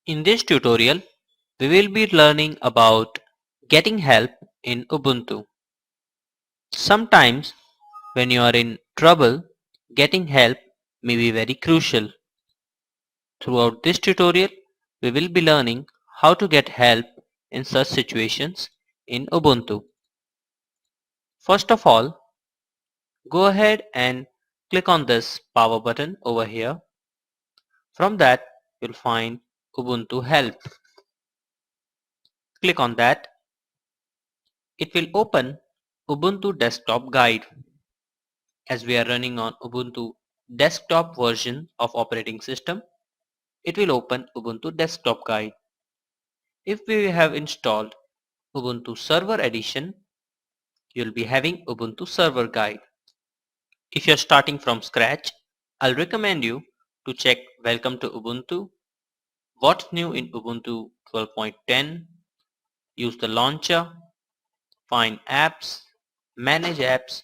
In this tutorial, we will be learning about getting help in Ubuntu. Sometimes when you are in trouble, getting help may be very crucial. Throughout this tutorial, we will be learning how to get help in such situations in Ubuntu. First of all, go ahead and click on this power button over here. From that, you'll find Ubuntu Help. Click on that. It will open Ubuntu Desktop Guide. As we are running on Ubuntu desktop version of operating system, it will open Ubuntu Desktop Guide. If we have installed Ubuntu Server Edition, you'll be having Ubuntu Server Guide. If you're starting from scratch, I'll recommend you to check Welcome to Ubuntu, What's New in Ubuntu 12.10, use the launcher, find apps, manage apps,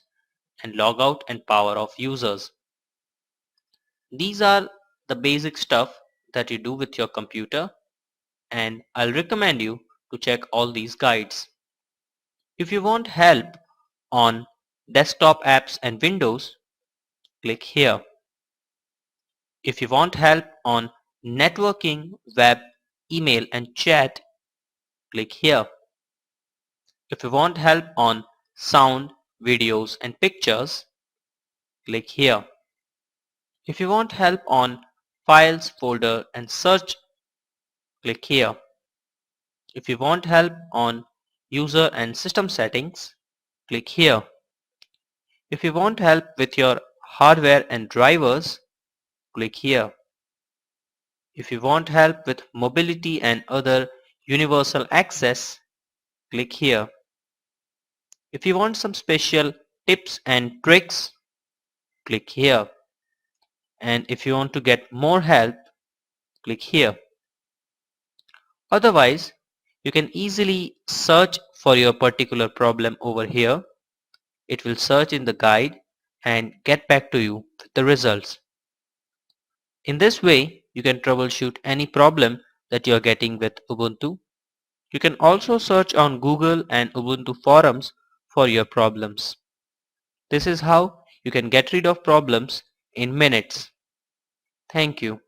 and log out and power off users. These are the basic stuff that you do with your computer, and I'll recommend you to check all these guides. If you want help on desktop apps and Windows, click here. If you want help on networking, web, email and chat, click here. If you want help on sound, videos and pictures, click here. If you want help on files, folder and search, click here. If you want help on user and system settings, click here. If you want help with your hardware and drivers, click here. If you want help with mobility and other universal access, click here. If you want some special tips and tricks, click here. And if you want to get more help, click here. Otherwise, you can easily search for your particular problem over here. It will search in the guide and get back to you with the results. In this way, you can troubleshoot any problem that you are getting with Ubuntu. You can also search on Google and Ubuntu forums for your problems. This is how you can get rid of problems in minutes. Thank you.